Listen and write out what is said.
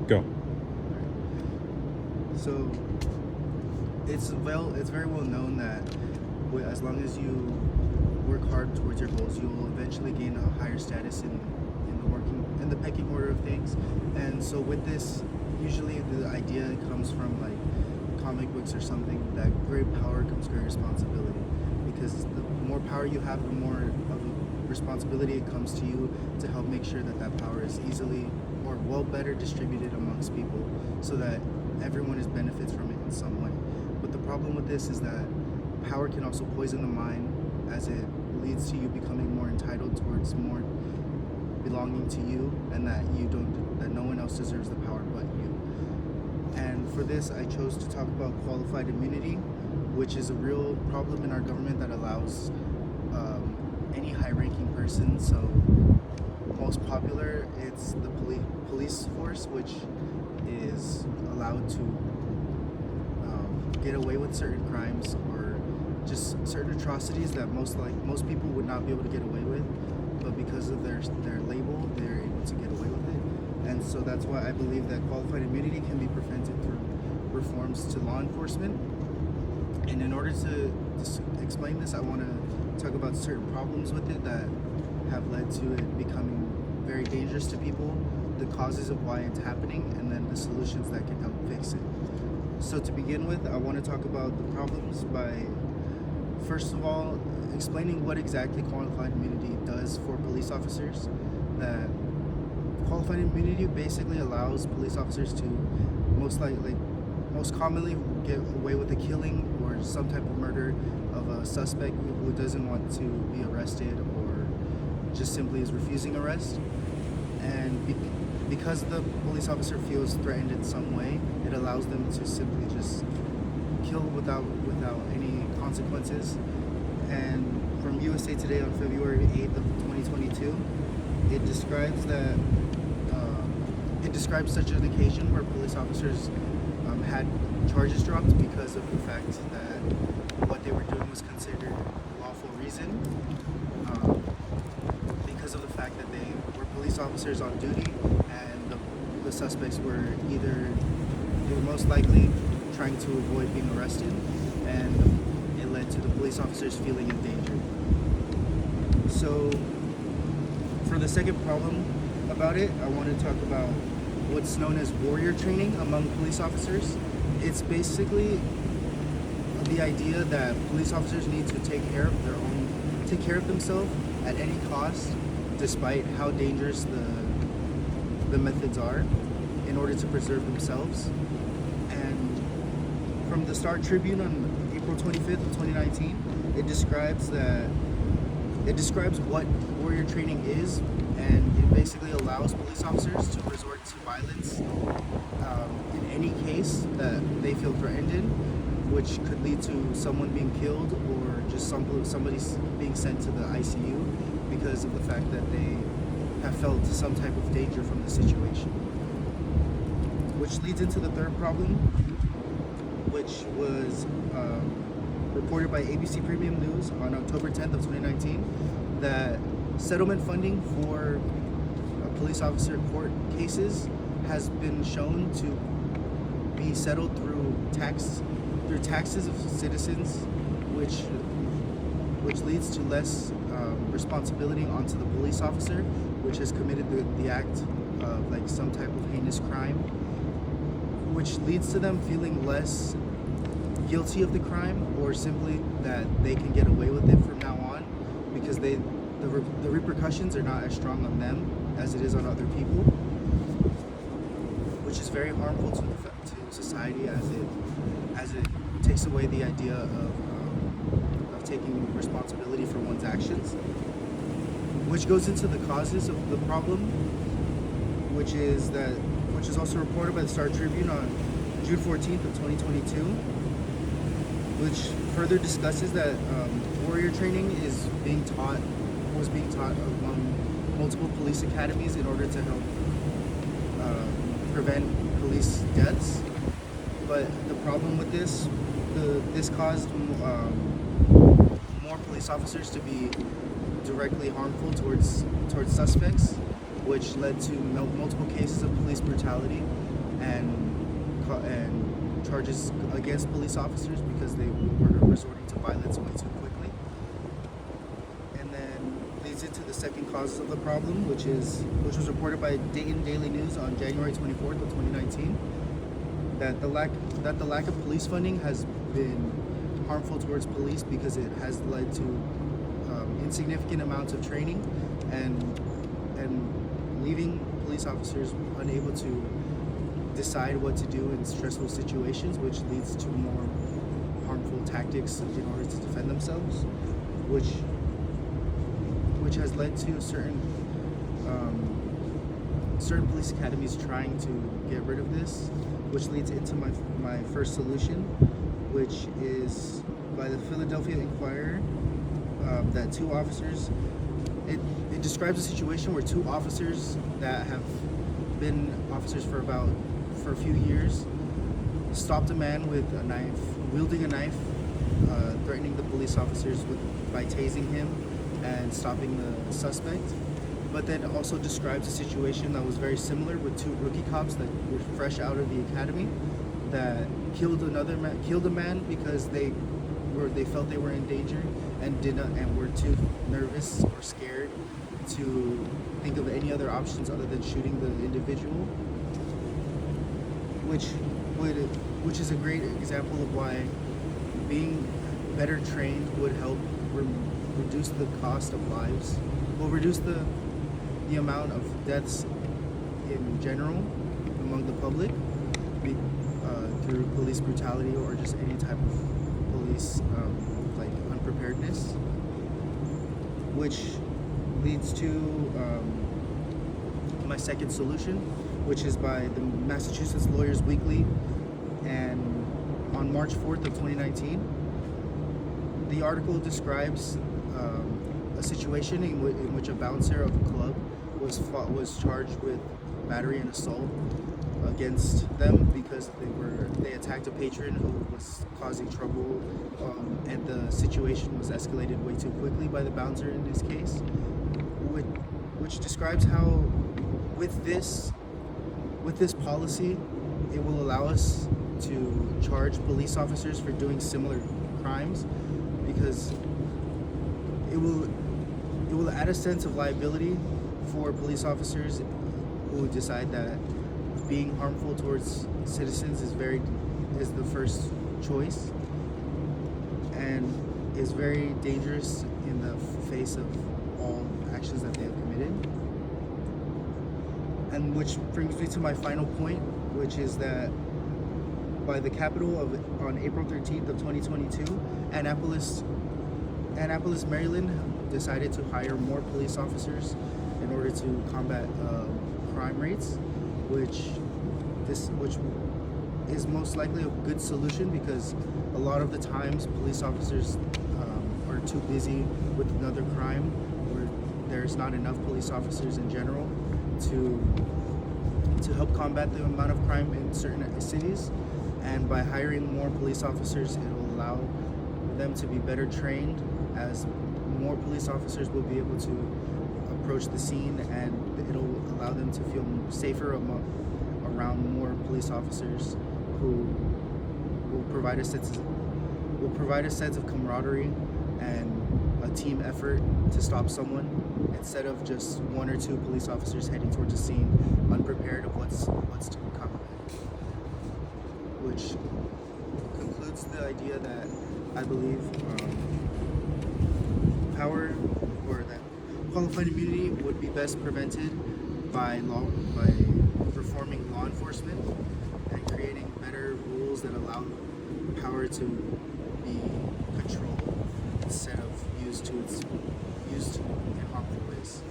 Go. So it's very well known that as long as you work hard towards your goals, you will eventually gain a higher status in the pecking order of things. And so with this, usually the idea comes from like comic books or something, that great power comes great responsibility, because the more power you have, the more of a responsibility it comes to you to help make sure that that power is easily or well better distributed amongst people, so that everyone is benefits from it in some way. But the problem with this is that power can also poison the mind, as it leads to you becoming more entitled towards more belonging to you, and that no one else deserves the power but you. And for this, I chose to talk about qualified immunity, which is a real problem in our government that allows any high-ranking person. So most popular, it's the police force, which is allowed to get away with certain crimes or just certain atrocities that most people would not be able to get away with, but because of their label, they're able to get away with it. And so that's why I believe that qualified immunity can be prevented through reforms to law enforcement. And in order to explain this, I want to talk about certain problems with it that have led to it becoming very dangerous to people, the causes of why it's happening, and then the solutions that can help fix it. So to begin with, I want to talk about the problems by, first of all, explaining what exactly qualified immunity does for police officers. That qualified immunity basically allows police officers to most commonly get away with a killing or some type of murder of a suspect who doesn't want to be arrested or just simply is refusing arrest. And because the police officer feels threatened in some way, it allows them to simply just kill without any consequences. And from USA Today on February 8th of 2022, it describes such an occasion where police officers had charges dropped because of the fact that what they were doing was considered lawful reason, because of the fact that they were police officers on duty, and the suspects were most likely trying to avoid being arrested, and it led to the police officers feeling in danger. So for the second problem about it, I want to talk about what's known as warrior training among police officers. It's basically the idea that police officers need to take care of themselves at any cost, despite how dangerous the methods are, in order to preserve themselves. And from the Star Tribune on April 25th of 2019, it describes what warrior training is, and it basically allows police officers to resort to violence in any case that they feel threatened in, which could lead to someone being killed or just somebody being sent to the ICU because of the fact that they have felt some type of danger from the situation. Which leads into the third problem, which was reported by ABC Premium News on October 10th of 2019, that settlement funding for police officer court cases has been shown to be settled through taxes of citizens, which leads to less responsibility onto the police officer, which has committed the act of like some type of heinous crime, which leads to them feeling less guilty of the crime, or simply that they can get away with it from now on, because the repercussions are not as strong on them as it is on other people, which is very harmful to society, as it takes away the idea of taking responsibility for one's actions, which goes into the causes of the problem, which is also reported by the Star Tribune on June 14th of 2022, which further discusses that warrior training was being taught among multiple police academies in order to help prevent police deaths. But the problem with this caused more police officers to be directly harmful towards suspects, which led to multiple cases of police brutality, and charges against police officers because they were resorting to violence way too quickly. And then leads into the second cause of the problem, which was reported by Dayton Daily News on January 24th of 2019, that the lack of police funding has been harmful towards police because it has led to insignificant amounts of training and leaving police officers unable to decide what to do in stressful situations, which leads to more harmful tactics in order to defend themselves, which has led to certain police academies trying to get rid of this, which leads into my first solution, which is by the Philadelphia Inquirer, that two officers, it describes a situation where two officers that have been officers for a few years stopped a man with a knife, wielding a knife, threatening the police officers by tasing him and stopping the suspect. But then also describes a situation that was very similar with two rookie cops that were fresh out of the academy that killed a man because they felt they were in danger and were too nervous or scared to think of any other options other than shooting the individual, which is a great example of why being better trained would help reduce the cost of lives, will reduce the amount of deaths in general among the public through police brutality or just any type of police like unpreparedness, which leads to my second solution, which is by the Massachusetts Lawyers Weekly, and on March 4th of 2019, the article describes a situation in which a bouncer of a club was charged with battery and assault against them because they attacked a patron who was causing trouble, and the situation was escalated way too quickly by the bouncer in this case, which describes how with this policy it will allow us to charge police officers for doing similar crimes, because it will add a sense of liability for police officers who decide that being harmful towards citizens is the first choice and is very dangerous in the face of all actions that they have committed. And which brings me to my final point, which is that by the Capitol on April 13th of 2022, Annapolis, Maryland decided to hire more police officers in order to combat crime rates, which is most likely a good solution because a lot of the times police officers are too busy with another crime, or there's not enough police officers in general to help combat the amount of crime in certain cities. And by hiring more police officers, it will allow them to be better trained, as more police officers will be able to approach the scene, and it'll allow them to feel safer around more police officers who will provide a sense of camaraderie and a team effort to stop someone, instead of just one or two police officers heading towards a scene unprepared of what's to come. Which concludes the idea that I believe power, or that qualified immunity would be best prevented by reforming law enforcement and creating better rules that allow power to be controlled instead of used in harmful ways.